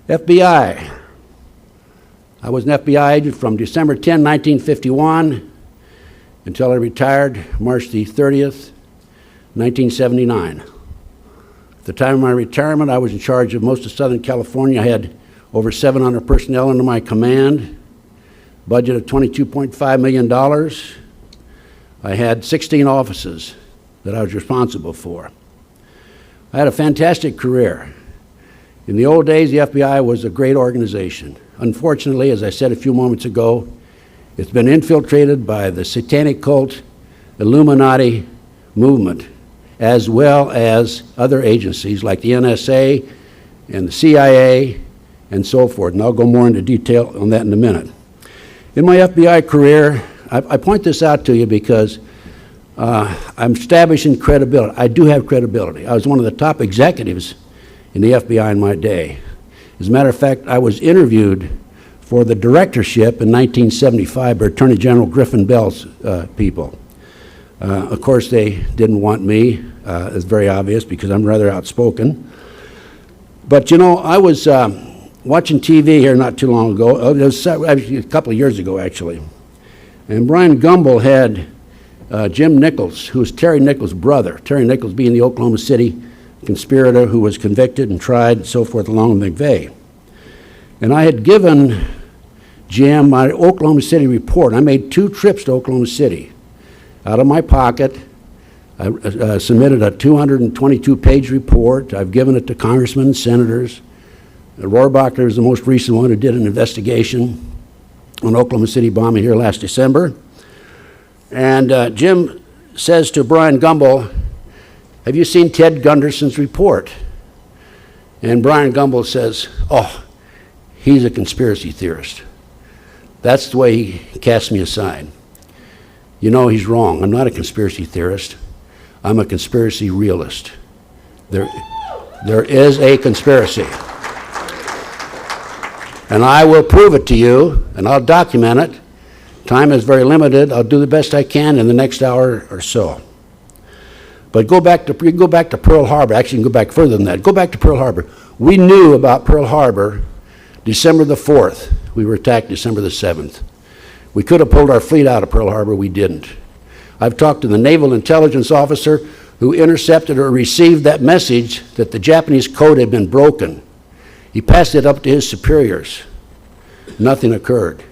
FBI. I was an FBI agent from December 10, 1951 until I retired March the 30th, 1979. At the time of my retirement, I was in charge of most of Southern California. I had over 700 personnel under my command, budget of $22.5 million. I had 16 offices that I was responsible for. I had a fantastic career. In the old days, the FBI was a great organization. Unfortunately, as I said a few moments ago, it's been infiltrated by the Satanic Cult, Illuminati movement, as well as other agencies like the NSA and the CIA and so forth. And I'll go more into detail on that in a minute. In my FBI career, I point this out to you because I'm establishing credibility. I do have credibility. I was one of the top executives in the FBI in my day. As a matter of fact, I was interviewed for the directorship in 1975 by Attorney General Griffin Bell's people. Of course, they didn't want me. It's very obvious because I'm rather outspoken. But you know, I was watching TV here not too long ago. It was actually a couple of years ago, actually. And Brian Gumbel had Jim Nichols, who was Terry Nichols' brother. Terry Nichols being the Oklahoma City conspirator who was convicted and tried and so forth along with McVeigh. And I had given Jim my Oklahoma City report. I made 2 trips to Oklahoma City. Out of my pocket, I submitted a 222-page report. I've given it to congressmen and senators. Rohrbacher is the most recent one who did an investigation on Oklahoma City bombing here last December. And Jim says to Brian Gumbel, "Have you seen Ted Gunderson's report?" And Brian Gumbel says, "Oh, he's a conspiracy theorist." That's the way he cast me aside. You know, he's wrong. I'm not a conspiracy theorist. I'm a conspiracy realist. There is a conspiracy. And I will prove it to you, and I'll document it. Time is very limited. I'll do the best I can in the next hour or so. But you can go back to Pearl Harbor. Actually, you can go back further than that. Go back to Pearl Harbor. We knew about Pearl Harbor December the 4th. We were attacked December the 7th. We could have pulled our fleet out of Pearl Harbor. We didn't. I've talked to the Naval Intelligence Officer who intercepted or received that message that the Japanese code had been broken. He passed it up to his superiors. Nothing occurred.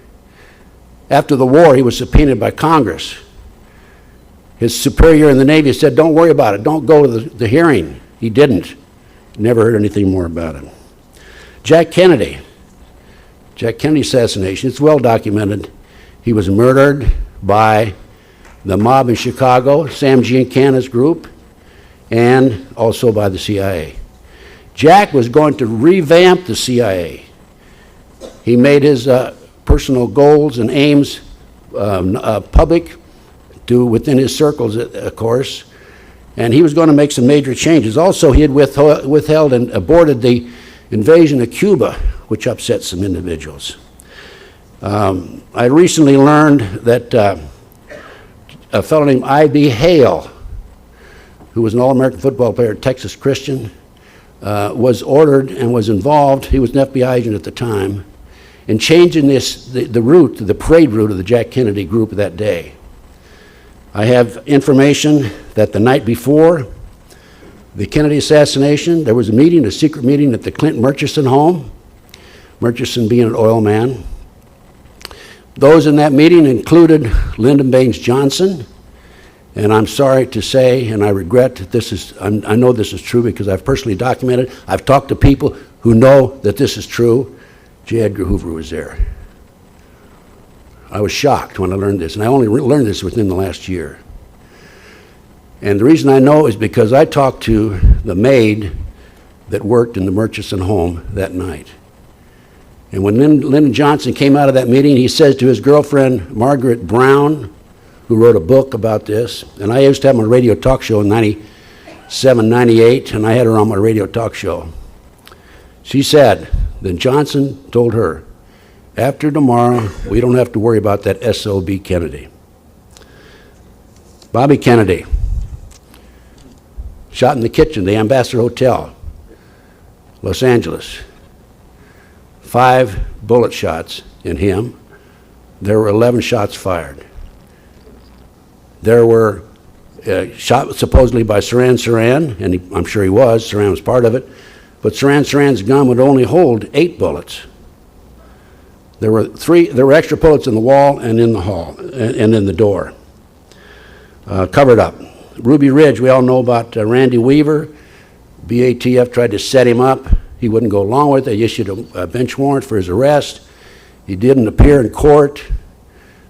After the war, he was subpoenaed by Congress. His superior in the Navy said, "Don't worry about it. Don't go to the hearing." He didn't. Never heard anything more about it. Jack Kennedy assassination, it's well documented. He was murdered by the mob in Chicago, Sam Giancana's group, and also by the CIA. Jack was going to revamp the CIA. He made his personal goals and aims public within his circles, of course, and he was going to make some major changes. Also, he had withheld and aborted the invasion of Cuba, which upset some individuals. I recently learned that a fellow named I.B. Hale, who was an All-American football player, Texas Christian, was ordered and was involved, he was an FBI agent at the time, in changing the parade route of the Jack Kennedy group that day. I have information that the night before the Kennedy assassination, there was a meeting, a secret meeting at the Clinton Murchison home, Murchison being an oil man. Those in that meeting included Lyndon B. Johnson, and I'm sorry to say, and I regret that this is, I know this is true because I've personally documented, I've talked to people who know that this is true. J. Edgar Hoover was there. I was shocked when I learned this, and I only learned this within the last year. And the reason I know is because I talked to the maid that worked in the Murchison home that night. And when Lyndon Johnson came out of that meeting, he says to his girlfriend, Margaret Brown, who wrote a book about this, and I used to have my radio talk show in 97, 98, and I had her on my radio talk show. She said that Johnson told her, "After tomorrow, we don't have to worry about that SOB Kennedy." Bobby Kennedy, shot in the kitchen, the Ambassador Hotel, Los Angeles. 5 bullet shots in him. There were 11 shots fired. There were shot supposedly by Saran, and I'm sure he was. Saran was part of it. But Saran's gun would only hold 8 bullets. There were extra bullets in the wall and in the hall and in the door. Covered up. Ruby Ridge, we all know about Randy Weaver. BATF tried to set him up. He wouldn't go along with it. They issued a bench warrant for his arrest. He didn't appear in court.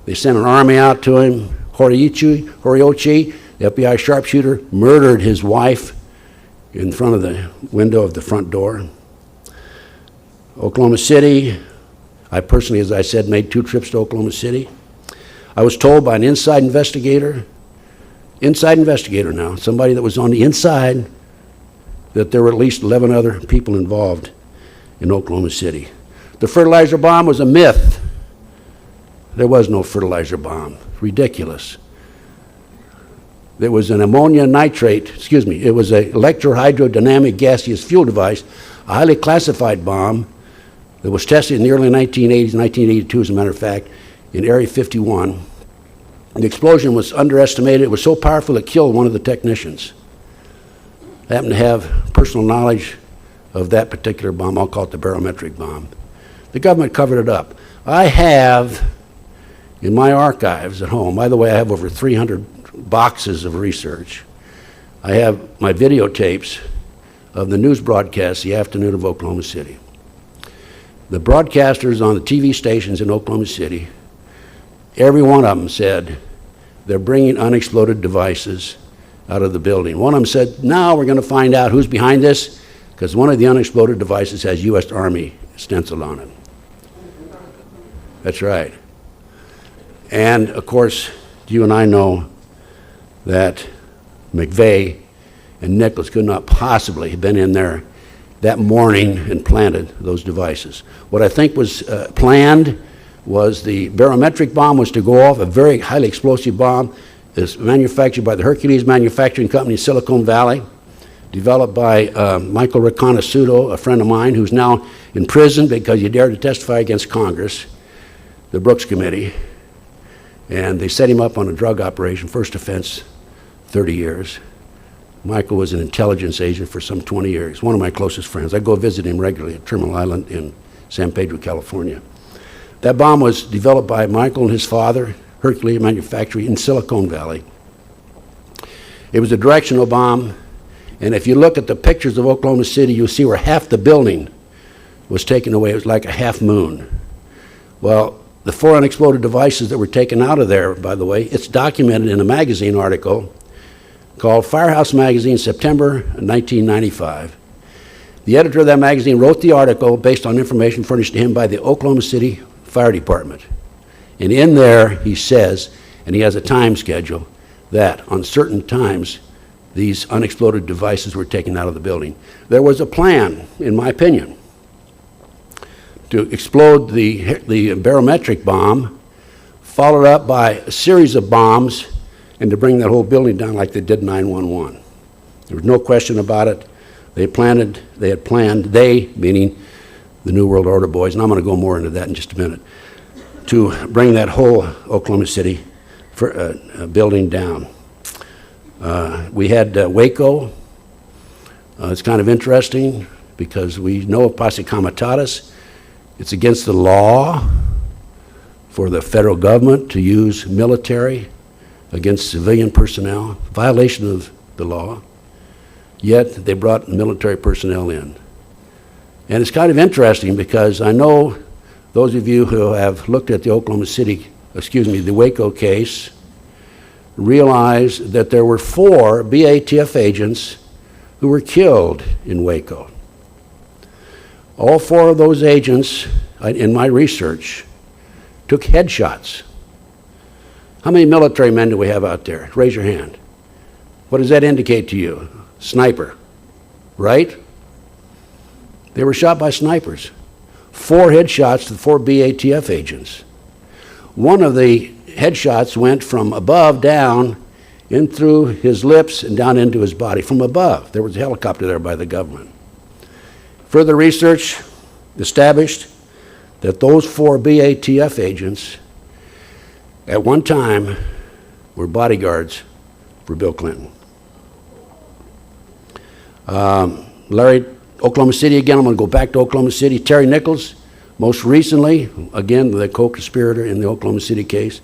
They sent an army out to him. Horiochi, the FBI sharpshooter, murdered his wife in front of the window of the front door. Oklahoma City, I personally, as I said, made 2 trips to Oklahoma City. I was told by an inside investigator now, somebody that was on the inside, that there were at least 11 other people involved in Oklahoma City. The fertilizer bomb was a myth. There was no fertilizer bomb. Ridiculous. There was an ammonia nitrate, it was an electrohydrodynamic gaseous fuel device, a highly classified bomb that was tested in the early 1980s, 1982 as a matter of fact, in Area 51. The explosion was underestimated. It was so powerful it killed one of the technicians. I happen to have personal knowledge of that particular bomb. I'll call it the barometric bomb. The government covered it up. I have in my archives at home, by the way, I have over 300 boxes of research. I have my videotapes of the news broadcasts the afternoon of Oklahoma City. The broadcasters on the TV stations in Oklahoma City, every one of them said they're bringing unexploded devices out of the building. One of them said, now we're going to find out who's behind this, because one of the unexploded devices has U.S. Army stenciled on it. That's right. And of course, you and I know that McVeigh and Nichols could not possibly have been in there that morning and planted those devices. What I think was planned was the barometric bomb was to go off, a very highly explosive bomb. It's manufactured by the Hercules Manufacturing Company in Silicon Valley, developed by Michael Riconosciuto, a friend of mine who's now in prison because he dared to testify against Congress, the Brooks Committee. And they set him up on a drug operation, first offense, 30 years. Michael was an intelligence agent for some 20 years, one of my closest friends. I go visit him regularly at Terminal Island in San Pedro, California. That bomb was developed by Michael and his father, Hercules Manufacturing in Silicon Valley. It was a directional bomb, and if you look at the pictures of Oklahoma City, you'll see where half the building was taken away. It was like a half moon. Well, the 4 unexploded devices that were taken out of there, by the way, it's documented in a magazine article called Firehouse Magazine, September 1995. The editor of that magazine wrote the article based on information furnished to him by the Oklahoma City Fire Department. And in there he says, and he has a time schedule, that on certain times these unexploded devices were taken out of the building. There was a plan, in my opinion, to explode the barometric bomb, followed up by a series of bombs, and to bring that whole building down like they did 9/11. There was no question about it. They had planned, they, meaning the New World Order boys, and I'm going to go more into that in just a minute, to bring that whole Oklahoma City building down. We had Waco. It's kind of interesting because we know of posse comitatus. It's against the law for the federal government to use military against civilian personnel, violation of the law, yet they brought military personnel in. And it's kind of interesting because I know those of you who have looked at the the Waco case, realize that there were 4 BATF agents who were killed in Waco. All 4 of those agents, in my research, took headshots. How many military men do we have out there? Raise your hand. What does that indicate to you? Sniper, right? They were shot by snipers. 4 headshots to 4 BATF agents. One of the headshots went from above down in through his lips and down into his body. From above, there was a helicopter there by the government. Further research established that those 4 BATF agents at one time were bodyguards for Bill Clinton. Larry, Oklahoma City again, I'm going to go back to Oklahoma City. Terry Nichols, most recently, again, the co-conspirator in the Oklahoma City case,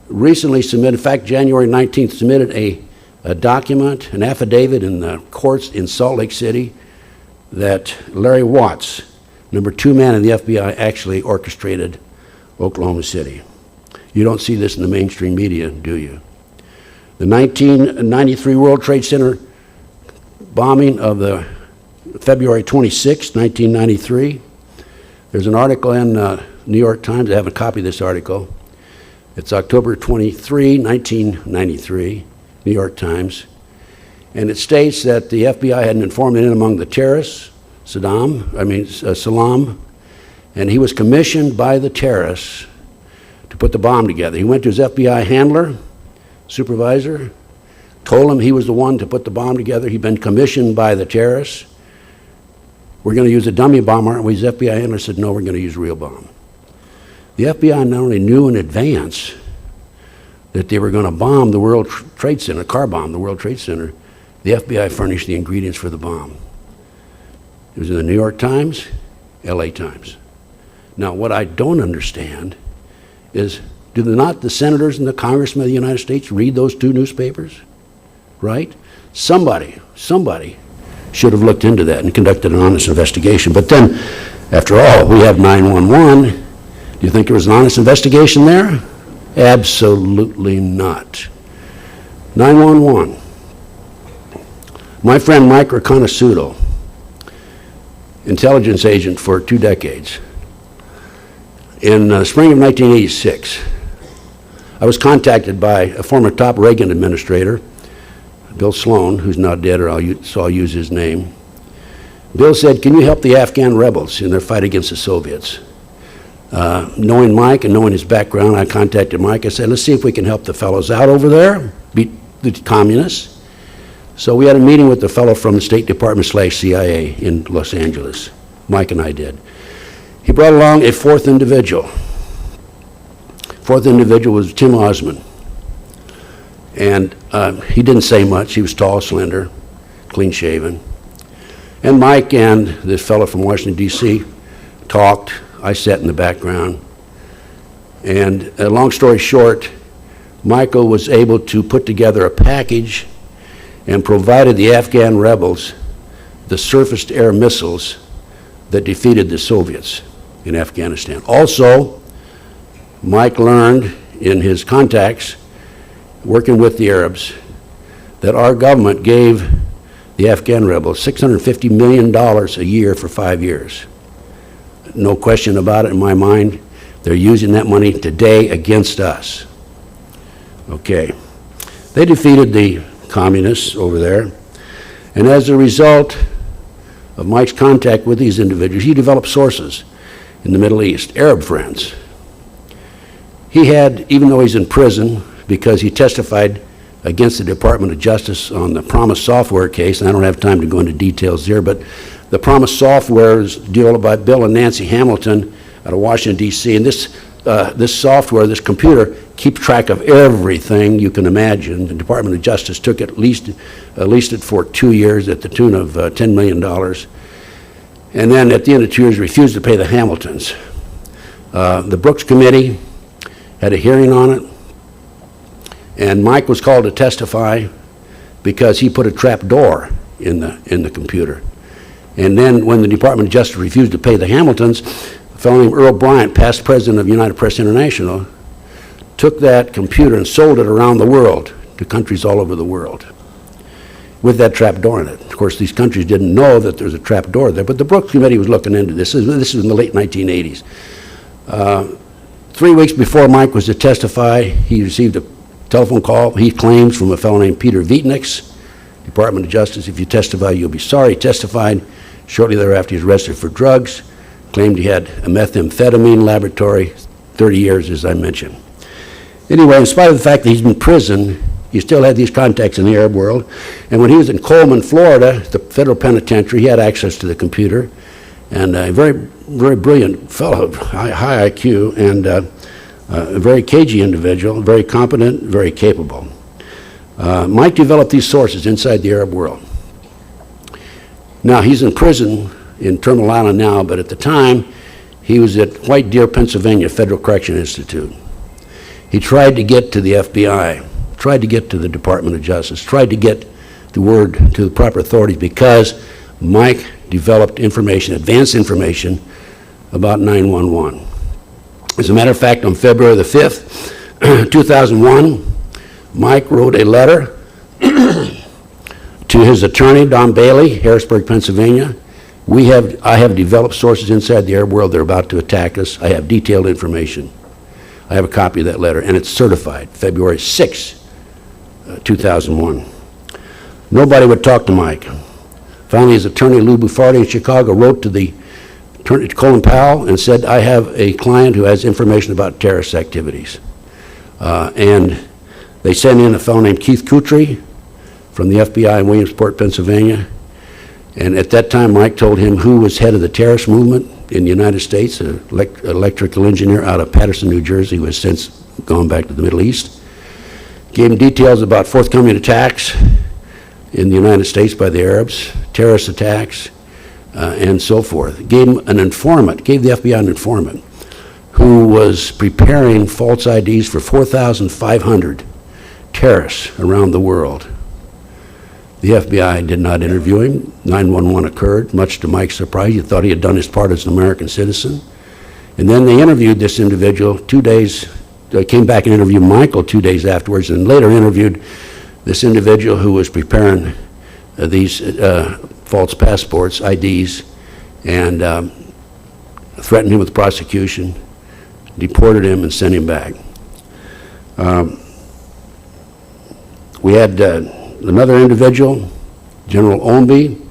recently submitted, in fact, January 19th, submitted a document, an affidavit in the courts in Salt Lake City that Larry Watts, number 2 man in the FBI, actually orchestrated Oklahoma City. You don't see this in the mainstream media, do you? The 1993 World Trade Center bombing of the February 26, 1993. There's an article in New York Times. I have a copy of this article. It's October 23, 1993, New York Times. And it states that the FBI had an informant in among the terrorists, Salam, and he was commissioned by the terrorists to put the bomb together. He went to his FBI handler, supervisor, told him he was the one to put the bomb together. He'd been commissioned by the terrorists. We're going to use a dummy bomb, aren't we? His FBI handler said, no, we're going to use a real bomb. The FBI not only knew in advance that they were going to bomb the World Trade Center, car bomb the World Trade Center, the FBI furnished the ingredients for the bomb. It was in the New York Times, LA Times. Now, what I don't understand is, do not the senators and the congressmen of the United States read those 2 newspapers? Right? Somebody should have looked into that and conducted an honest investigation. But then, after all, we have 911. Do you think there was an honest investigation there? Absolutely not. 911. My friend Mike Riconosciuto, intelligence agent for 2 decades. In the spring of 1986, I was contacted by a former top Reagan administrator, Bill Sloan, who's now dead, so I'll use his name. Bill said, can you help the Afghan rebels in their fight against the Soviets? Knowing Mike and knowing his background, I contacted Mike. I said, let's see if we can help the fellows out over there, beat the communists. So we had a meeting with the fellow from the State Department/CIA in Los Angeles. Mike and I did. He brought along a 4th individual. 4th individual was Tim Osmond. And he didn't say much. He was tall, slender, clean-shaven. And Mike and this fellow from Washington, D.C. talked. I sat in the background. And long story short, Michael was able to put together a package and provided the Afghan rebels the surface-to-air missiles that defeated the Soviets in Afghanistan. Also, Mike learned in his contacts working with the Arabs that our government gave the Afghan rebels $650 million a year for 5 years. No question about it in my mind. They're using that money today against us. Okay. They defeated the communists over there, and as a result of Mike's contact with these individuals, he developed sources in the Middle East, Arab friends. He had, even though he's in prison because he testified against the Department of Justice on the Promise Software case, and I don't have time to go into details there, but the Promise Software is developed by Bill and Nancy Hamilton out of Washington, D.C., and this software, this computer, keeps track of everything you can imagine. The Department of Justice took it, leased it for 2 years at the tune of $10 million. And then at the end of 2 years, refused to pay the Hamiltons. The Brooks Committee had a hearing on it, and Mike was called to testify because he put a trap door in the computer. And then when the Department of Justice refused to pay the Hamiltons, a fellow named Earl Bryant, past president of United Press International, took that computer and sold it around the world to countries all over the world with that trap door in it. Of course, these countries didn't know that there's a trap door there, but the Brooks Committee was looking into this. This is in the late 1980s. 3 weeks before Mike was to testify, he received a telephone call, he claims, from a fellow named Peter Vietnix, Department of Justice. If you testify, you'll be sorry. He testified. Shortly thereafter, he was arrested for drugs, claimed he had a methamphetamine laboratory, 30 years, as I mentioned. Anyway, in spite of the fact that he's in prison, he still had these contacts in the Arab world. And when he was in Coleman, Florida, the federal penitentiary, he had access to the computer. and a very, very brilliant fellow, high IQ, and a very cagey individual, very competent, very capable. Mike developed these sources inside the Arab world. Now, he's in prison in Terminal Island now, but at the time, he was at White Deer, Pennsylvania Federal Correction Institute. He tried to get to the FBI, tried to get to the Department of Justice, tried to get the word to the proper authorities because Mike developed information, advanced information about 911. As a matter of fact, on February the 5th, 2001, Mike wrote a letter to his attorney, Don Bailey, Harrisburg, Pennsylvania. I have developed sources inside the Arab world. They're about to attack us. I have detailed information. I have a copy of that letter, and it's certified, February 6, 2001. Nobody would talk to Mike. Finally, his attorney, Lou Buffardi in Chicago, wrote to the attorney, Colin Powell, and said, I have a client who has information about terrorist activities. And they sent in a fellow named Keith Kutry from the FBI in Williamsport, Pennsylvania. And at that time, Mike told him who was head of the terrorist movement in the United States, an electrical engineer out of Paterson, New Jersey, who has since gone back to the Middle East. Gave him details about forthcoming attacks in the United States by the Arabs, terrorist attacks, and so forth. Gave him an informant, gave the FBI an informant who was preparing false IDs for 4,500 terrorists around the world. The FBI did not interview him. 911 occurred, much to Mike's surprise. He thought he had done his part as an American citizen. And then they interviewed this individual 2 days, they came back and interviewed Michael 2 days afterwards, and later interviewed this individual who was preparing these false passports, IDs, and threatened him with prosecution, deported him, and sent him back. We had another individual, General Omby,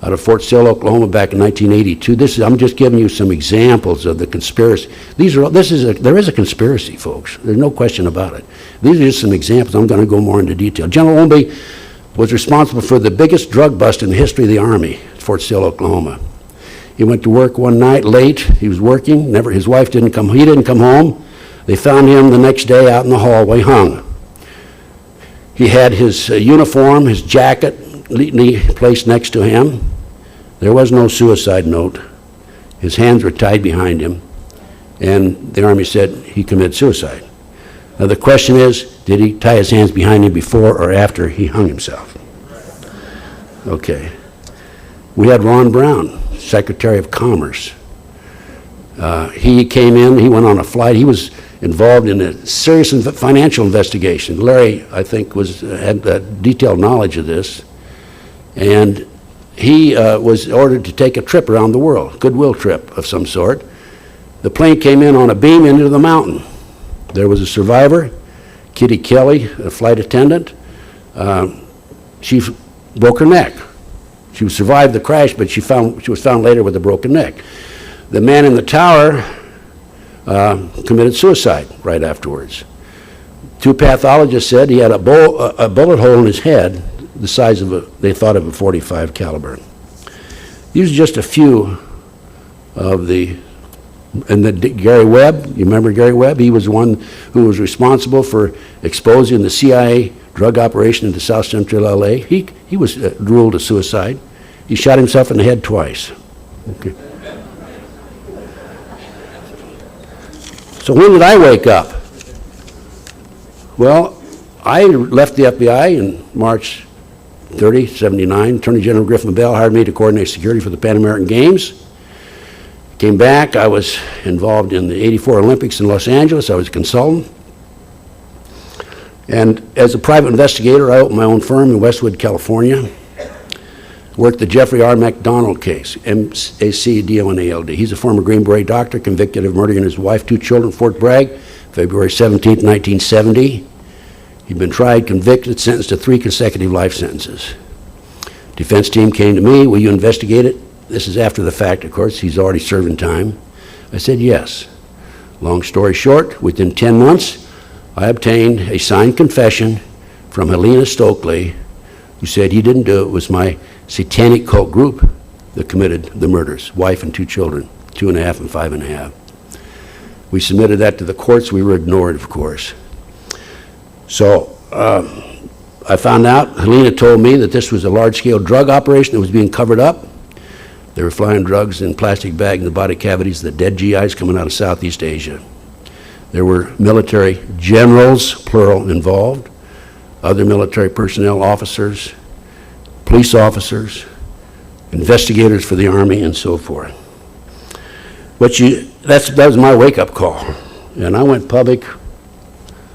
out of Fort Sill, Oklahoma, back in 1982. I'm just giving you some examples of the conspiracy. There is a conspiracy, folks. There's no question about it. These are just some examples. I'm going to go more into detail. General Omby was responsible for the biggest drug bust in the history of the Army at Fort Sill, Oklahoma. He went to work one night late. He was working. His wife didn't come. He didn't come home. They found him the next day out in the hallway, hung. He had his uniform, his jacket, neatly placed next to him. There was no suicide note. His hands were tied behind him, and the Army said he committed suicide. Now the question is, did he tie his hands behind him before or after he hung himself? Okay. We had Ron Brown, Secretary of Commerce. He came in, he went on a flight. He was involved in a serious financial investigation. Larry, I think, had detailed knowledge of this. And he was ordered to take a trip around the world, goodwill trip of some sort. The plane came in on a beam into the mountain. There was a survivor, Kitty Kelly, a flight attendant. She broke her neck. She survived the crash, but she was found later with a broken neck. The man in the tower committed suicide right afterwards. Two pathologists said he had a bullet hole in his head the size of they thought of a .45 caliber. These are just a few of the, Gary Webb, you remember Gary Webb? He was the one who was responsible for exposing the CIA drug operation into South Central LA. He was ruled a suicide. He shot himself in the head twice. Okay. So when did I wake up? Well, I left the FBI in March 30, 79. Attorney General Griffin Bell hired me to coordinate security for the Pan American Games. Came back, I was involved in the '84 Olympics in Los Angeles. I was a consultant. And as a private investigator, I opened my own firm in Westwood, California. Worked the Jeffrey R. MacDonald case, MacDonald. He's a former Green Beret doctor convicted of murdering his wife, 2 children, Fort Bragg, February 17, 1970. He'd been tried, convicted, sentenced to 3 consecutive life sentences. Defense team came to me, will you investigate it? This is after the fact, of course, he's already serving time. I said yes. Long story short, within 10 months, I obtained a signed confession from Helena Stoeckley, who said he didn't do it. It was my Satanic Cult group that committed the murders, wife and 2 children, 2.5 and 5.5. We submitted that to the courts. We were ignored, of course. So I found out, Helena told me that this was a large-scale drug operation that was being covered up. They were flying drugs in plastic bags in the body cavities of the dead GIs coming out of Southeast Asia. There were military generals, plural, involved, other military personnel, officers, police officers, investigators for the Army, and so forth. That was my wake-up call. And I went public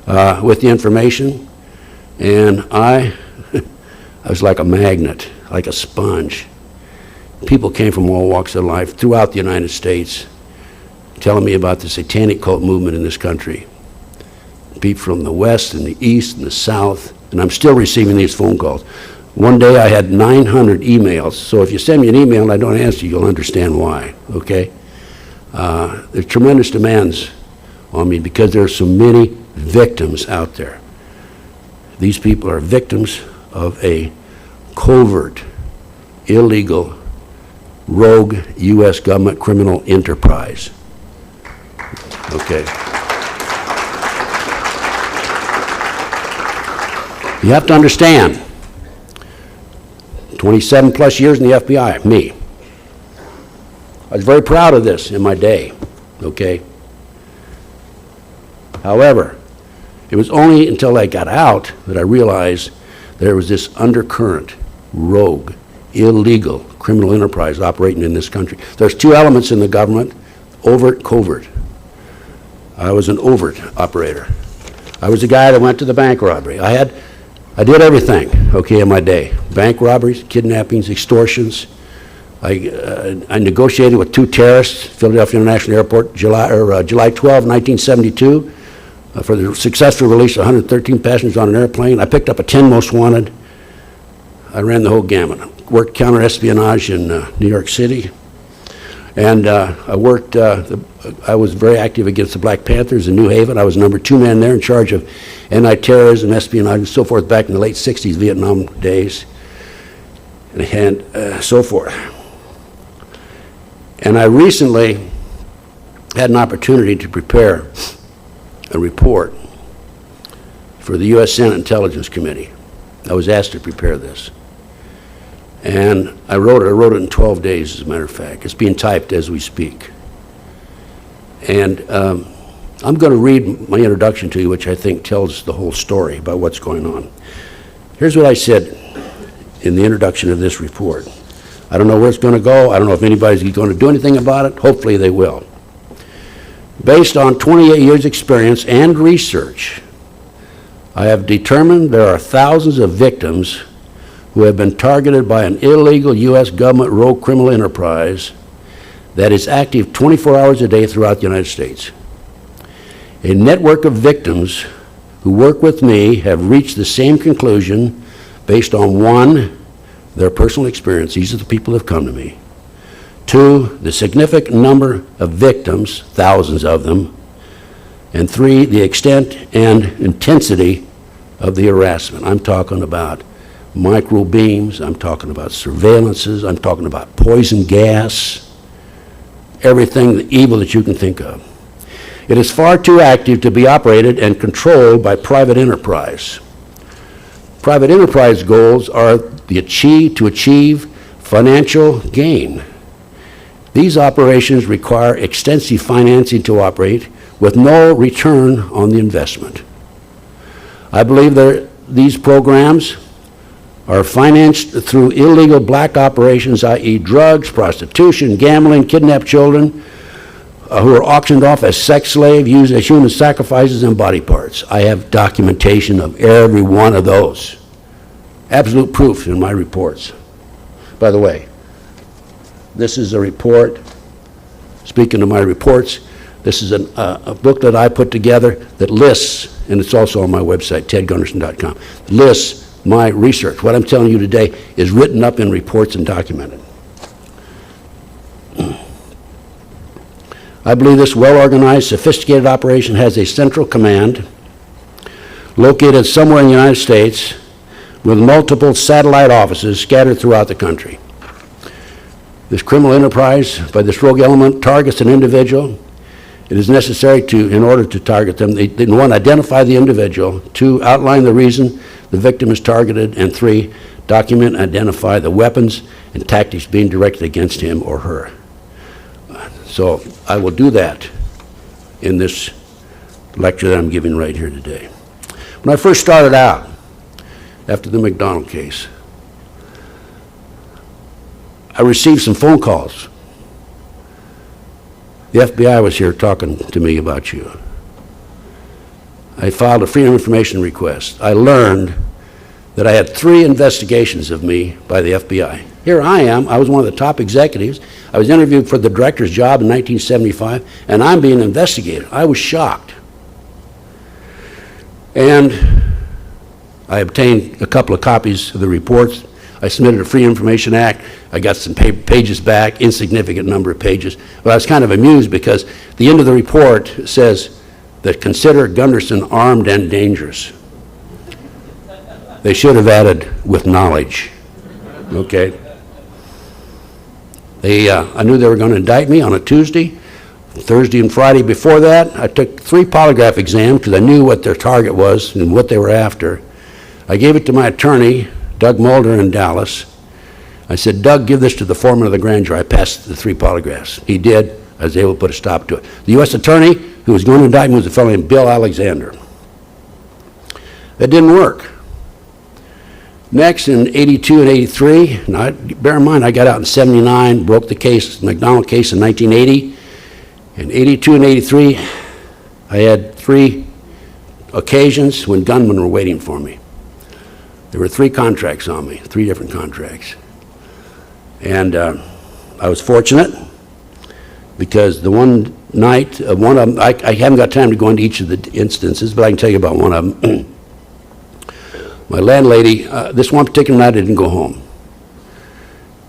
with the information, and I was like a magnet, like a sponge. People came from all walks of life throughout the United States telling me about the Satanic Cult movement in this country. People from the West and the East and the South, and I'm still receiving these phone calls. One day I had 900 emails, so if you send me an email and I don't answer, you'll understand why, okay? There's tremendous demands on me because there are so many victims out there. These people are victims of a covert, illegal, rogue U.S. government criminal enterprise. Okay. You have to understand, 27 plus years in the FBI, me. I was very proud of this in my day, okay? However, it was only until I got out that I realized there was this undercurrent, rogue, illegal criminal enterprise operating in this country. There's 2 elements in the government, overt, covert. I was an overt operator. I was the guy that went to the bank robbery. I did everything, okay, in my day. Bank robberies, kidnappings, extortions. I negotiated with 2 terrorists, Philadelphia International Airport, July 12, 1972, for the successful release of 113 passengers on an airplane. I picked up a 10 most wanted. I ran the whole gamut. Worked counter-espionage in New York City. And I was very active against the Black Panthers in New Haven. I was number 2 man there in charge of anti-terrorism, espionage, and so forth back in the late 60s, Vietnam days, and so forth. And I recently had an opportunity to prepare a report for the U.S. Senate Intelligence Committee. I was asked to prepare this. And I wrote it in 12 days, as a matter of fact. It's being typed as we speak. And I'm going to read my introduction to you, which I think tells the whole story about what's going on. Here's what I said in the introduction of this report. I don't know where it's going to go. I don't know if anybody's going to do anything about it. Hopefully they will. Based on 28 years' experience and research, I have determined there are thousands of victims who have been targeted by an illegal U.S. government rogue criminal enterprise that is active 24 hours a day throughout the United States. A network of victims who work with me have reached the same conclusion based on 1, their personal experience. These are the people who have come to me. 2, the significant number of victims, thousands of them. And 3, the extent and intensity of the harassment. I'm talking about micro beams, I'm talking about surveillances, I'm talking about poison gas, everything, the evil that you can think of. It is far too active to be operated and controlled by private enterprise. Private enterprise goals are to achieve financial gain. These operations require extensive financing to operate with no return on the investment. I believe these programs are financed through illegal black operations, i.e. drugs, prostitution, gambling, kidnapped children who are auctioned off as sex slaves, used as human sacrifices and body parts. I have documentation of every one of those. Absolute proof in my reports. By the way, this is a report, speaking of my reports, this is a book that I put together that lists, and it's also on my website, tedgunderson.com, lists my research. What I'm telling you today is written up in reports and documented. I believe this well-organized, sophisticated operation has a central command located somewhere in the United States with multiple satellite offices scattered throughout the country. This criminal enterprise by this rogue element targets an individual. It is necessary in order to target them, they one, identify the individual, two, outline the reason the victim is targeted, and three, document and identify the weapons and tactics being directed against him or her. So I will do that in this lecture that I'm giving right here today. When I first started out, after the MacDonald case, I received some phone calls. The FBI was here talking to me about you. I filed a Freedom of Information request. I learned that I had 3 investigations of me by the FBI. Here I am, I was one of the top executives. I was interviewed for the director's job in 1975, and I'm being investigated. I was shocked. And I obtained a couple of copies of the reports. I submitted a Free Information Act. I got some pages back, insignificant number of pages. But I was kind of amused because the end of the report says that consider Gunderson armed and dangerous. They should have added with knowledge, okay? I knew they were going to indict me on a Tuesday. Thursday and Friday before that, I took 3 polygraph exams because I knew what their target was and what they were after. I gave it to my attorney, Doug Mulder in Dallas. I said, Doug, give this to the foreman of the grand jury. I passed the 3 polygraphs. He did. I was able to put a stop to it. The U.S. attorney who was going to indict me was a fellow named Bill Alexander. That didn't work. Next, in 82 and 83, now bear in mind, I got out in 79, broke the case, MacDonald case in 1980. In 82 and 83, I had 3 occasions when gunmen were waiting for me. There were 3 contracts on me, 3 different contracts. And I was fortunate because the one night, one of them, I haven't got time to go into each of the instances, but I can tell you about one of them. My landlady, this one particular night I didn't go home.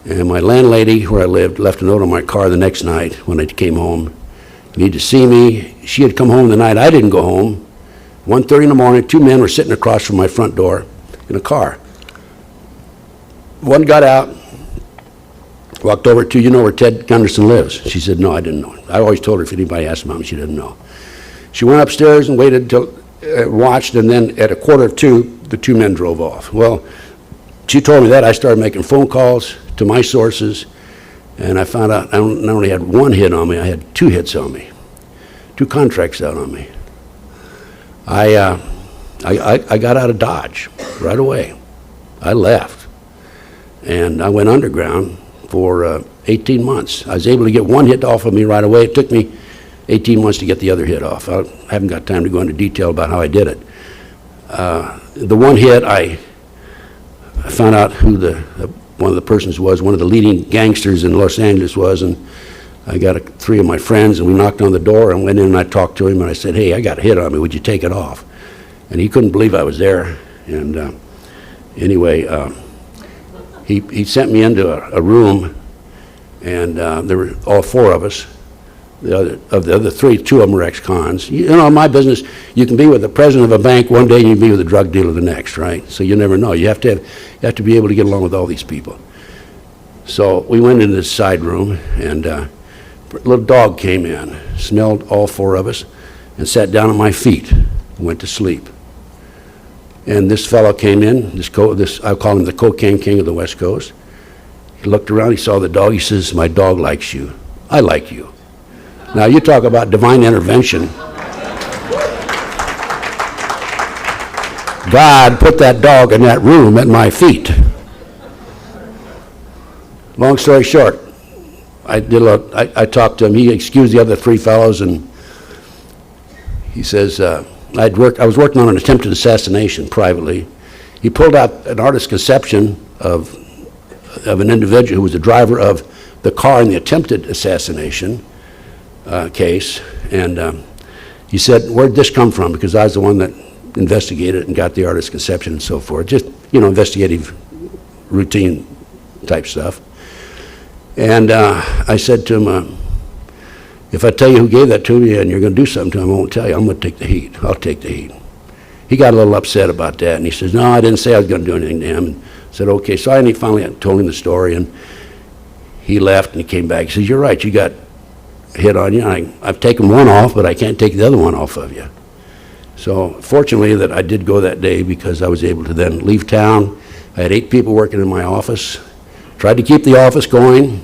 And my landlady, where I lived, left a note on my car the next night when I came home. Needed to see me. She had come home the night I didn't go home. 1:30 in the morning, 2 men were sitting across from my front door in a car. One got out, walked over to, you know where Ted Gunderson lives? She said, no, I didn't know. I always told her if anybody asked Mom, she didn't know. She went upstairs and waited until, watched, and then at 1:45, the 2 men drove off. Well, she told me that. I started making phone calls to my sources, and I found out I not only had 1 hit on me, I had 2 hits on me, 2 contracts out on me. I got out of Dodge right away. I left, and I went underground for 18 months. I was able to get 1 hit off of me right away. It took me 18 months to get the other hit off. I haven't got time to go into detail about how I did it. The 1 hit, I found out who one of the persons was, one of the leading gangsters in Los Angeles was, and I got 3 of my friends, and we knocked on the door and went in and I talked to him and I said, hey, I got a hit on me, would you take it off? And he couldn't believe I was there. And anyway, he sent me into a room, and there were all 4 of us. The other 3, 2 of them were ex-cons. You know, in my business, you can be with the president of a bank one day and you can be with a drug dealer the next, right? So you never know. You have to be able to get along with all these people. So we went into this side room, and a little dog came in, smelled all 4 of us, and sat down at my feet and went to sleep. And this fellow came in, I call him the cocaine king of the West Coast. He looked around, he saw the dog, he says, my dog likes you. I like you. Now you talk about divine intervention. God put that dog in that room at my feet. Long story short, I talked to him. He excused the other 3 fellows, and he says, I was working on an attempted assassination privately. He pulled out an artist's conception of an individual who was the driver of the car in the attempted assassination case, and he said, where'd this come from? Because I was the one that investigated it and got the artist's conception and so forth. Just, you know, investigative routine type stuff. And I said to him, if I tell you who gave that to me and you're going to do something to him, I won't tell you. I'm going to take the heat. I'll take the heat. He got a little upset about that, and he says, no, I didn't say I was going to do anything to him. And I said, okay. So I finally told him the story, and he left and he came back. He says, "You're right, you got a hit on you. I've taken one off, but I can't take the other one off of you." So fortunately that I did go that day, because I was able to then leave town. I had 8 people working in my office. Tried to keep the office going.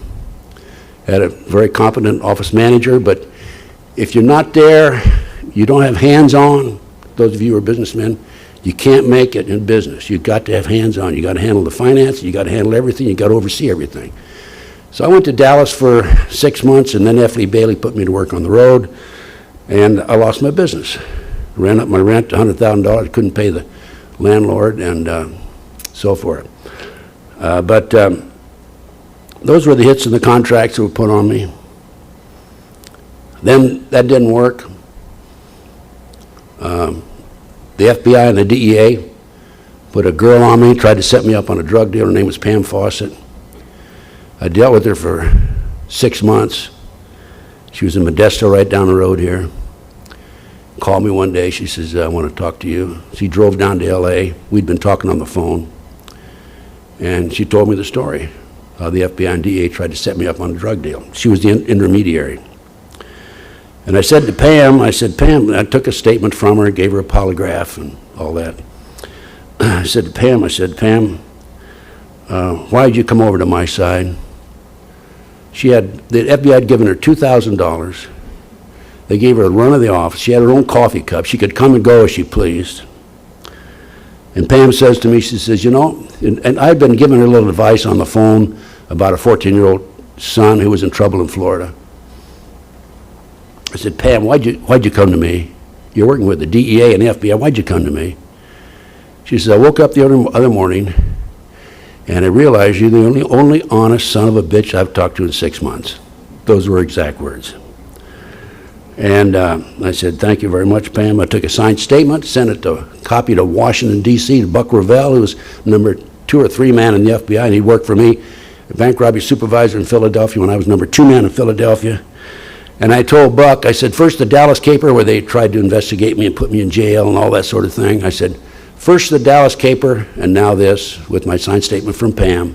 Had a very competent office manager, but if you're not there, you don't have hands-on, those of you who are businessmen, you can't make it in business. You've got to have hands-on. You got to handle the finance, you got to handle everything, you got to oversee everything. So I went to Dallas for 6 months, and then F. Lee Bailey put me to work on the road, and I lost my business. Ran up my rent to $100,000, couldn't pay the landlord, and so forth. But those were the hits and the contracts that were put on me. Then that didn't work. The FBI and the DEA put a girl on me, tried to set me up on a drug deal. Her name was Pam Fawcett. I dealt with her for 6 months. She was in Modesto, right down the road here. Called me one day. She says, "I want to talk to you." She drove down to LA. We'd been talking on the phone. And she told me the story, how the FBI and DEA tried to set me up on a drug deal. She was the intermediary. And I said to Pam, "Pam," I took a statement from her, gave her a polygraph and all that. I said to Pam, "Why did you come over to my side?" The FBI had given her $2,000. They gave her a run of the office. She had her own coffee cup. She could come and go as she pleased. And Pam says to me, she says, "You know," and I'd been giving her a little advice on the phone about a 14-year-old son who was in trouble in Florida. I said, "Pam, why'd you come to me? You're working with the DEA and the FBI. Why'd you come to me?" She says, "I woke up the other morning and I realized you're the only honest son of a bitch I've talked to in 6 months." Those were exact words. And I said, "Thank you very much, Pam." I took a signed statement, sent it to copy to Washington, D.C., to Buck Revell, who was number 2 or 3 man in the FBI, and he worked for me, a bank robbery supervisor in Philadelphia when I was number 2 man in Philadelphia. And I told Buck, I said, first the Dallas caper, where they tried to investigate me and put me in jail and all that sort of thing. I said, first the Dallas caper, and now this, with my signed statement from Pam.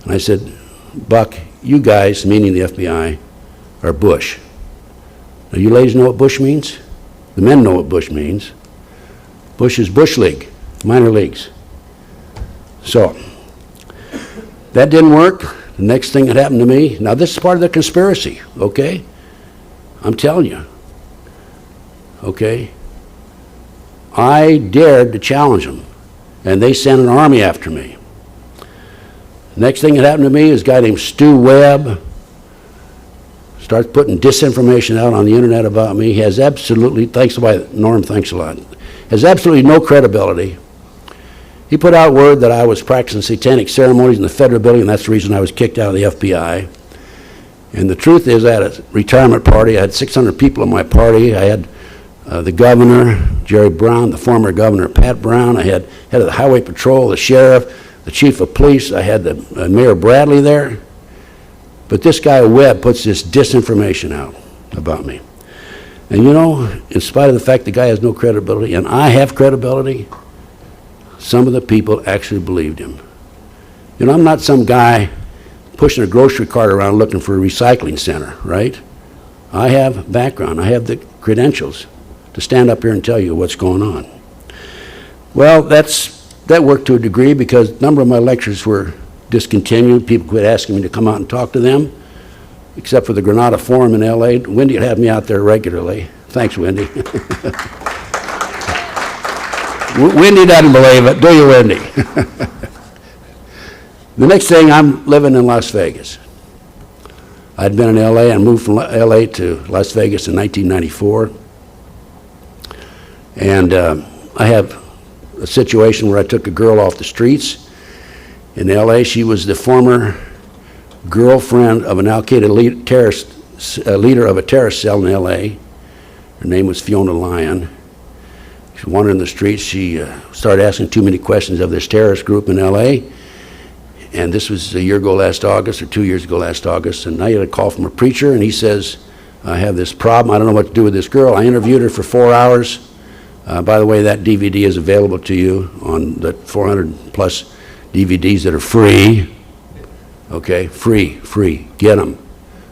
And I said, "Buck, you guys," meaning the FBI, "are Bush. Now, you ladies know what Bush means? The men know what Bush means. Bush is Bush League, minor leagues." So, that didn't work. The next thing that happened to me, now this is part of the conspiracy, okay? I'm telling you, okay? I dared to challenge them, and they sent an army after me. Next thing that happened to me is a guy named Stu Webb starts putting disinformation out on the internet about me. He has absolutely, thanks to Norm, thanks a lot, has absolutely no credibility. He put out word that I was practicing satanic ceremonies in the federal building, and that's the reason I was kicked out of the FBI. And the truth is, I had a retirement party. I had 600 people at my party. I had the governor, Jerry Brown, the former governor, Pat Brown. I had head of the highway patrol, the sheriff, the chief of police. I had the Mayor Bradley there. But this guy Webb puts this disinformation out about me. And you know, in spite of the fact the guy has no credibility, and I have credibility, some of the people actually believed him. You know, I'm not some guy pushing a grocery cart around looking for a recycling center, right? I have background. I have the credentials to stand up here and tell you what's going on. Well, that worked to a degree, because a number of my lectures were discontinued. People quit asking me to come out and talk to them, except for the Granada Forum in LA. Wendy would have me out there regularly. Thanks, Wendy. Wendy doesn't believe it, do you, Wendy? The next thing, I'm living in Las Vegas. I'd been in LA and moved from LA to Las Vegas in 1994. And I have a situation where I took a girl off the streets in LA. She was the former girlfriend of an Al-Qaeda leader of a terrorist cell in LA. Her name was Fiona Lyon. She wandered in the streets. She started asking too many questions of this terrorist group in LA. And this was a year ago last August, or 2 years ago last August. And I had a call from a preacher, and he says, "I have this problem. I don't know what to do with this girl." I interviewed her for 4 hours. By the way, that DVD is available to you on the 400 plus DVDs that are free. Okay, free, get them.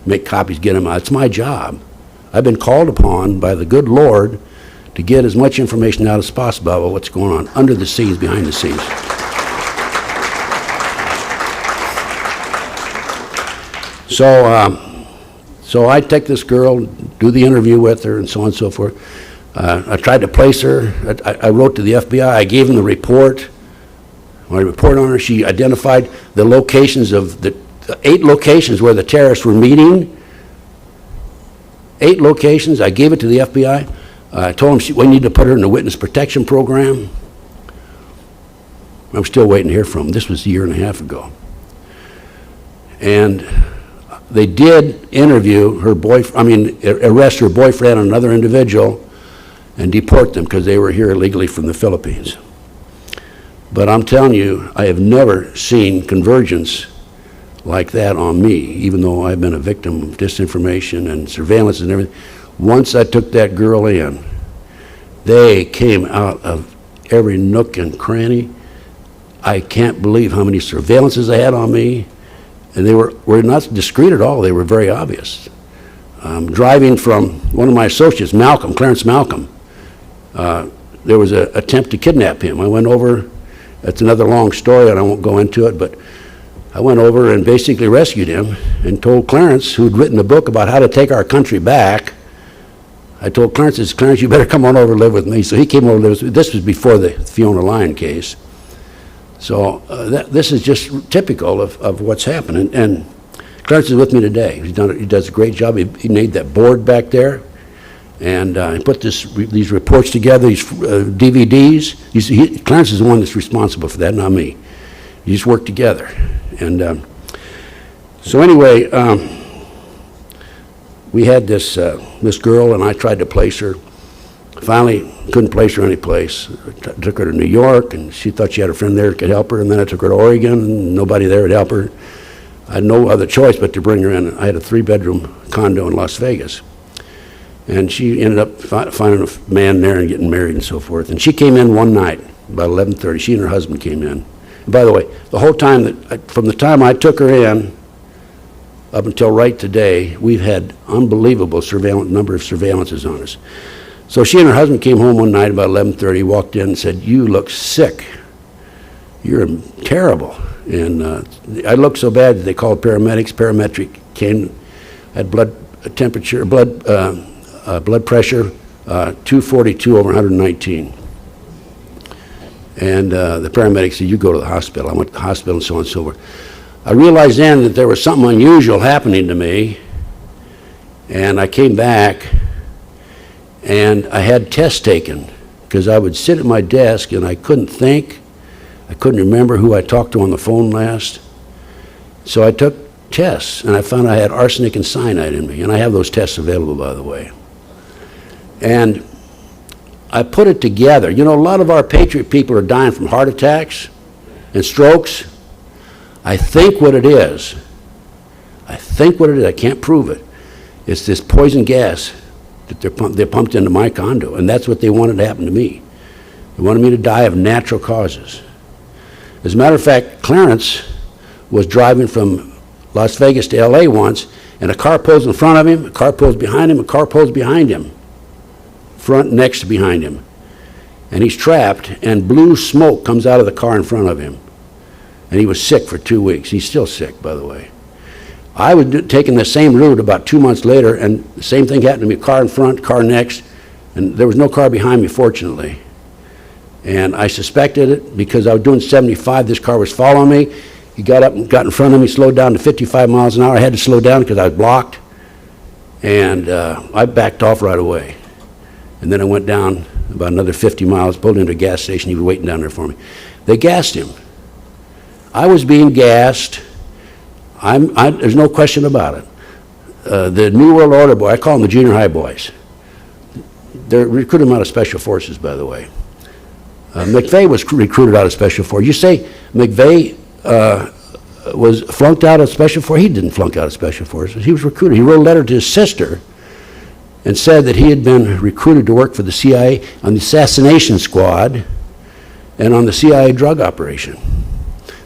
Make copies, get them out. It's my job. I've been called upon by the good Lord to get as much information out as possible about what's going on under the scenes, behind the scenes. So I take this girl, do the interview with her, and so on and so forth. I tried to place her. I wrote to the FBI. I gave them the report. When I report on her, she identified the locations of the 8 locations where the terrorists were meeting. 8 locations. I gave it to the FBI. I told them we need to put her in the witness protection program. I'm still waiting to hear from them. This was a year and a half ago. And they did interview her arrest her boyfriend and another individual and deport them because they were here illegally from the Philippines. But I'm telling you, I have never seen convergence like that on me, even though I've been a victim of disinformation and surveillance and everything. Once I took that girl in, they came out of every nook and cranny. I can't believe how many surveillances they had on me. And they were not discreet at all. They were very obvious. Driving from one of my associates, Clarence Malcolm, there was an attempt to kidnap him. I went over, that's another long story and I won't go into it, but I went over and basically rescued him and told Clarence, who'd written a book about how to take our country back, I told Clarence, you better come on over and live with me. So he came over and lived with me. This was before the Fiona Lyon case. So this is just typical of what's happening. And Clarence is with me today. He does a great job. He made that board back there. And he put these reports together, these DVDs. Clarence is the one that's responsible for that, not me. You just work together. And so anyway, we had this girl, and I tried to place her. Finally, couldn't place her any place. I took her to New York, and she thought she had a friend there that could help her, and then I took her to Oregon, and nobody there would help her. I had no other choice but to bring her in. I had a 3-bedroom condo in Las Vegas. And she ended up finding a man there and getting married and so forth. And she came in one night, about 11:30. She and her husband came in. And by the way, the whole time, from the time I took her in up until right today, we've had unbelievable number of surveillances on us. So she and her husband came home one night about 11:30, walked in and said, "You look sick. You're terrible." And I looked so bad that they called paramedics. Paramedic came, had blood temperature, blood pressure, 242 over 119. And the paramedic said, "You go to the hospital." I went to the hospital and so on and so forth. I realized then that there was something unusual happening to me, and I came back and I had tests taken because I would sit at my desk and I couldn't think. I couldn't remember who I talked to on the phone last. So I took tests and I found I had arsenic and cyanide in me, and I have those tests available, by the way. And I put it together. You know, a lot of our patriot people are dying from heart attacks and strokes. I think what it is, I can't prove it, it's this poison gas that they're pumped into my condo, and that's what they wanted to happen to me. They wanted me to die of natural causes. As a matter of fact, Clarence was driving from Las Vegas to LA once, and a car pulls in front of him, a car pulls behind him, a car pulls behind him, front next to behind him. And he's trapped, and blue smoke comes out of the car in front of him. And he was sick for 2 weeks. He's still sick, by the way. I was taking the same route about 2 months later, and the same thing happened to me, car in front, car next, and there was no car behind me, fortunately. And I suspected it because I was doing 75, this car was following me. He got up and got in front of me, slowed down to 55 miles an hour. I had to slow down because I was blocked, and I backed off right away. And then I went down about another 50 miles, pulled into a gas station. He was waiting down there for me. They gassed him. I was being gassed. There's no question about it. The New World Order boy, I call them the junior high boys. They're recruiting them out of Special Forces, by the way. McVeigh was recruited out of Special Forces. You say McVeigh was flunked out of Special Forces? He didn't flunk out of Special Forces. He was recruited. He wrote a letter to his sister and said that he had been recruited to work for the CIA on the assassination squad and on the CIA drug operation.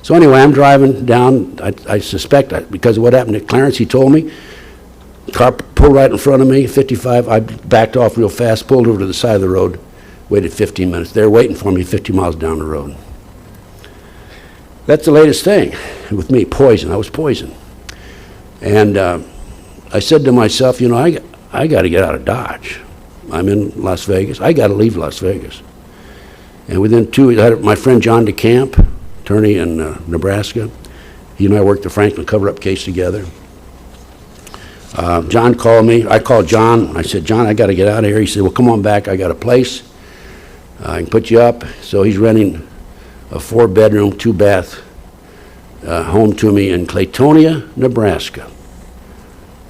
So anyway, I'm driving down, I suspect, because of what happened to Clarence, he told me, car pulled right in front of me, 55, I backed off real fast, pulled over to the side of the road, waited 15 minutes. They were waiting for me 50 miles down the road. That's the latest thing with me, poison. I was poisoned. And I said to myself, you know, I got to get out of Dodge. I'm in Las Vegas. I got to leave Las Vegas. And within 2 weeks, I had my friend John DeCamp, attorney in Nebraska. He and I worked the Franklin Coverup Case together. John called me. I called John. I said, John, I got to get out of here. He said, well, come on back. I got a place. I can put you up. So he's renting a 4-bedroom, 2-bath home to me in Claytonia, Nebraska.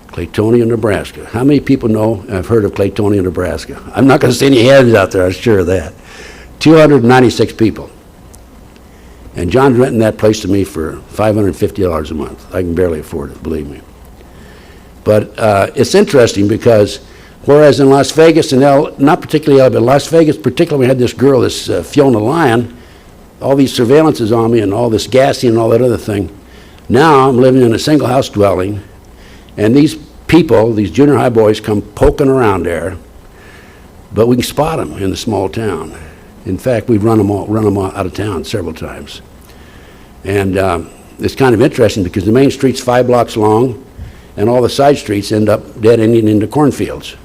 Claytonia, Nebraska. How many people know, have heard of Claytonia, Nebraska? I'm not going to see any hands out there, I'm sure of that. 296 people. And John's renting that place to me for $550 a month. I can barely afford it, believe me. But it's interesting because whereas in Las Vegas, and not particularly LA, but Las Vegas particularly, we had this girl, this Fiona Lyon, all these surveillances on me and all this gassing and all that other thing. Now I'm living in a single house dwelling, and these people, these junior high boys, come poking around there, but we can spot them in the small town. In fact, we've run them out of town several times. And it's kind of interesting because the main street's 5 blocks long, and all the side streets end up dead ending into cornfields.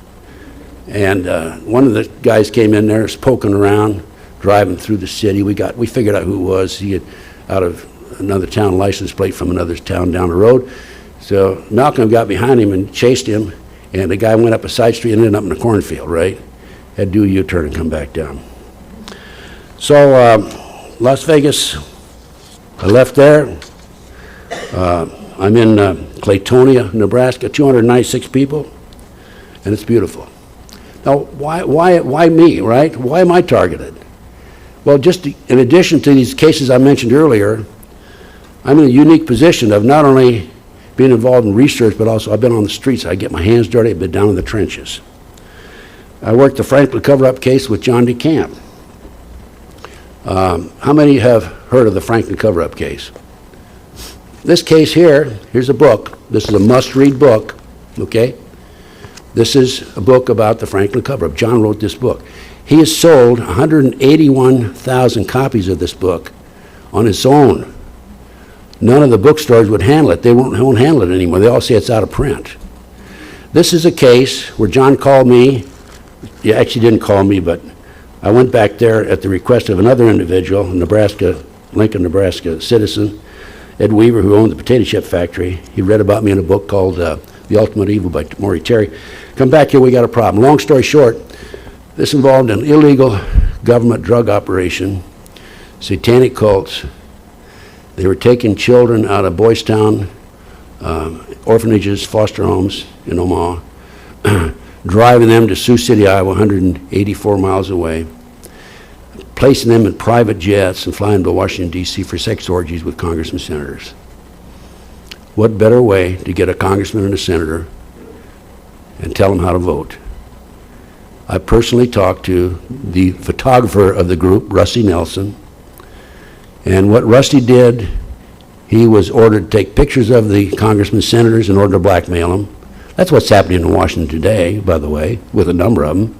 And one of the guys came in there, was poking around, driving through the city. We figured out who it was. He had out of another town license plate from another town down the road. So Malcolm got behind him and chased him, and the guy went up a side street and ended up in a cornfield, right? Had to do a U-turn and come back down. So Las Vegas, I left there. I'm in Claytonia, Nebraska, 296 people, and it's beautiful. Now, why me, right? Why am I targeted? Well, just in addition to these cases I mentioned earlier, I'm in a unique position of not only being involved in research, but also I've been on the streets. I get my hands dirty. I've been down in the trenches. I worked the Franklin Coverup Case with John DeCamp. How many have heard of the Franklin Coverup Case? This case here, here's a book. This is a must-read book, okay? This is a book about the Franklin Coverup. John wrote this book. He has sold 181,000 copies of this book on his own. None of the bookstores would handle it. They won't handle it anymore. They all say it's out of print. This is a case where John called me. He actually didn't call me, but I went back there at the request of another individual, a Lincoln, Nebraska citizen, Ed Weaver, who owned the potato chip factory. He read about me in a book called The Ultimate Evil by Maury Terry. Come back here, we got a problem. Long story short, this involved an illegal government drug operation, satanic cults. They were taking children out of Boys Town, orphanages, foster homes in Omaha, driving them to Sioux City, Iowa, 184 miles away, placing them in private jets and flying to Washington, D.C. for sex orgies with congressmen and senators. What better way to get a congressman and a senator and tell them how to vote? I personally talked to the photographer of the group, Rusty Nelson, and what Rusty did, he was ordered to take pictures of the congressmen and senators in order to blackmail them. That's what's happening in Washington today, by the way, with a number of them.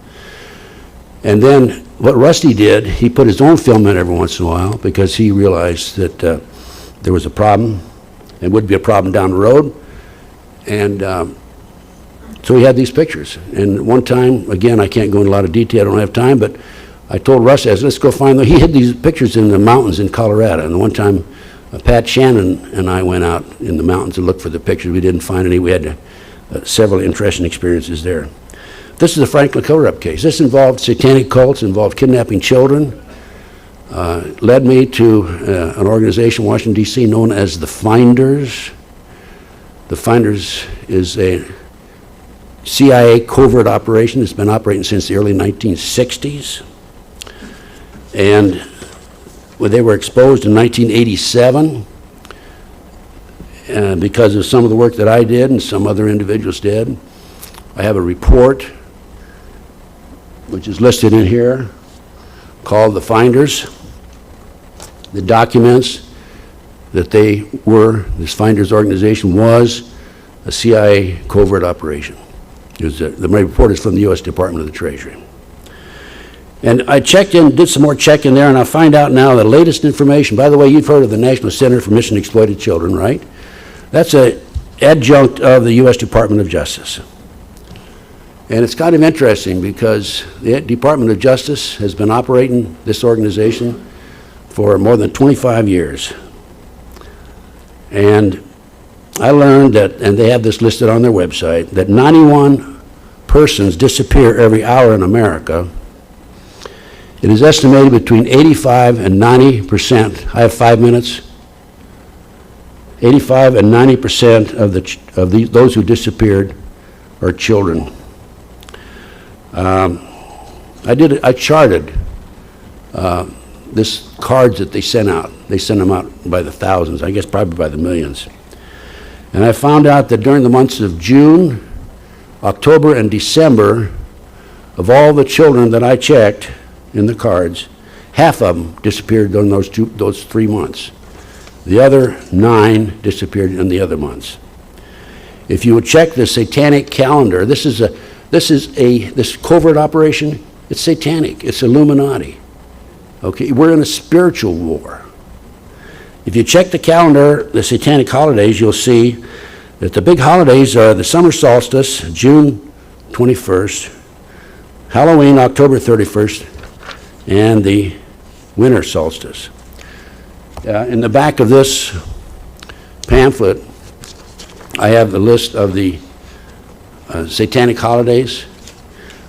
And then what Rusty did, he put his own film in every once in a while because he realized that there was a problem and would be a problem down the road. And so he had these pictures. And one time, again, I can't go into a lot of detail, I don't have time, but I told Rusty, I said, let's go find them. He hid these pictures in the mountains in Colorado. And one time, Pat Shannon and I went out in the mountains to look for the pictures. We didn't find any. We had several interesting experiences there. This is the Franklin Coverup Case. This involved satanic cults, involved kidnapping children, led me to an organization in Washington, D.C. known as the Finders. The Finders is a CIA covert operation that's been operating since the early 1960s. And when they were exposed in 1987, because of some of the work that I did and some other individuals did, I have a report which is listed in here called The Finders. The documents that this Finders organization was a CIA covert operation. My report is from the U.S. Department of the Treasury. And I checked in, did some more checking there, and I find out now the latest information. By the way, you've heard of the National Center for Missing and Exploited Children, right? That's an adjunct of the U.S. Department of Justice. And it's kind of interesting because the Department of Justice has been operating this organization for more than 25 years. And I learned that, and they have this listed on their website, that 91 persons disappear every hour in America. It is estimated between 85 and 90%. I have 5 minutes. 85 and 90% of those who disappeared are children. I charted this cards that they sent out. They sent them out by the thousands, I guess probably by the millions. And I found out that during the months of June, October, and December, of all the children that I checked in the cards, half of them disappeared during those 3 months. The other 9 disappeared in the other months. If you would check the satanic calendar, this covert operation, it's satanic, it's Illuminati. Okay, we're in a spiritual war. If you check the calendar, the satanic holidays, you'll see that the big holidays are the summer solstice, June 21st, Halloween, October 31st, and the winter solstice. In the back of this pamphlet, I have the list of the satanic holidays.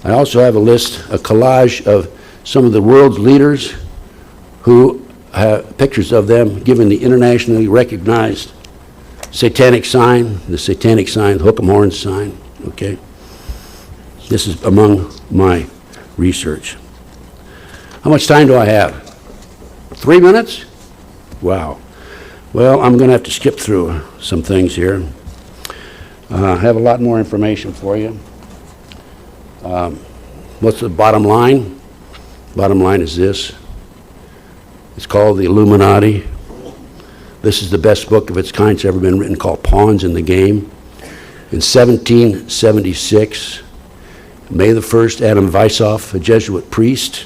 I also have a collage of some of the world's leaders who have pictures of them given the internationally recognized satanic sign, the hook 'em horns sign, okay? This is among my research. How much time do I have? 3 minutes? Wow. Well, I'm going to have to skip through some things here. I have a lot more information for you. What's the bottom line? Bottom line is this. It's called The Illuminati. This is the best book of its kind that's ever been written, called Pawns in the Game. In 1776, May the 1st, Adam Weishaupt, a Jesuit priest,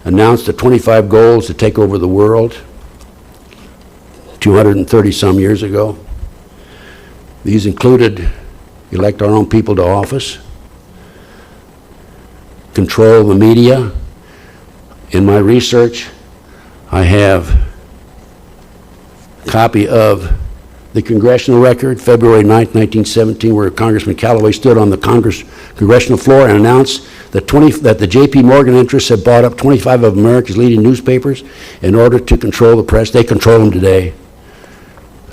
announced the 25 goals to take over the world 230 some years ago. These included elect our own people to office, control the media. In my research, I have a copy of the congressional record, February 9th, 1917, where Congressman Calloway stood on the congressional floor and announced that the J.P. Morgan interests had bought up 25 of America's leading newspapers in order to control the press. They control them today.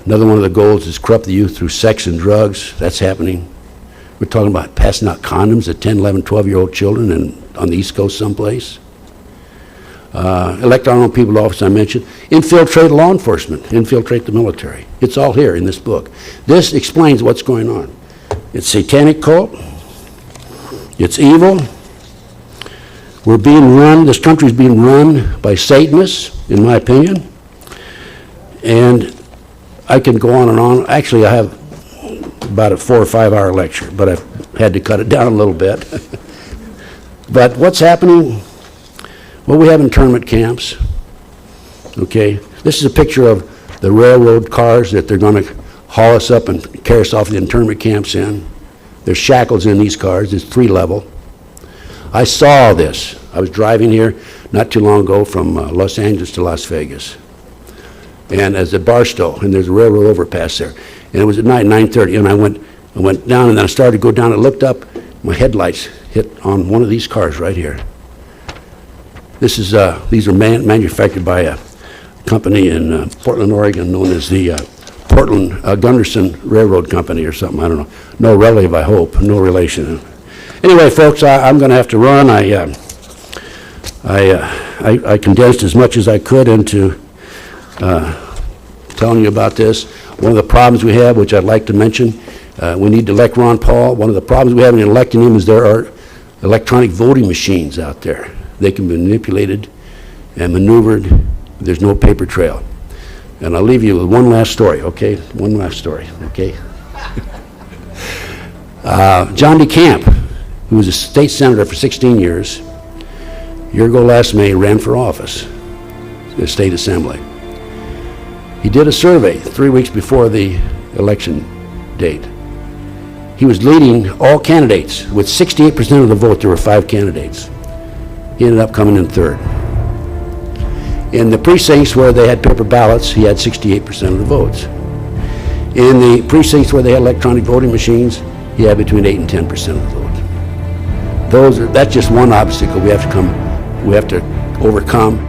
Another one of the goals is corrupt the youth through sex and drugs. That's happening. We're talking about passing out condoms to 10, 11, 12-year-old children on the East Coast someplace. Elect our own people to office, I mentioned. Infiltrate law enforcement, infiltrate the military. It's all here in this book. This explains what's going on. It's satanic cult. It's evil. We're being run, this country's being run by Satanists, in my opinion. And I can go on and on. Actually, I have about a 4 or 5 hour lecture, but I've had to cut it down a little bit. But what's happening? Well, we have internment camps, okay? This is a picture of the railroad cars that they're going to haul us up and carry us off the internment camps in. There's shackles in these cars. It's 3-level. I saw this. I was driving here not too long ago from Los Angeles to Las Vegas. And as at Barstow, and there's a railroad overpass there. And it was at night, 9:30, and I went down, and then I started to go down and looked up. My headlights hit on one of these cars right here. These are manufactured by a company in Portland, Oregon, known as the Portland Gunderson Railroad Company or something. I don't know. No relative, I hope. No relation. Anyway, folks, I'm going to have to run. I condensed as much as I could into telling you about this. One of the problems we have, which I'd like to mention, we need to elect Ron Paul. One of the problems we have in electing him is there are electronic voting machines out there. They can be manipulated and maneuvered. There's no paper trail. And I'll leave you with one last story, okay? One last story, okay? John DeCamp, who was a state senator for 16 years, a year ago last May, ran for office, the state assembly. He did a survey 3 weeks before the election date. He was leading all candidates with 68% of the vote. There were 5 candidates. He ended up coming in third. In the precincts where they had paper ballots, he had 68% of the votes. In the precincts where they had electronic voting machines, he had between 8 and 10% of the vote. That's just one obstacle we have to overcome.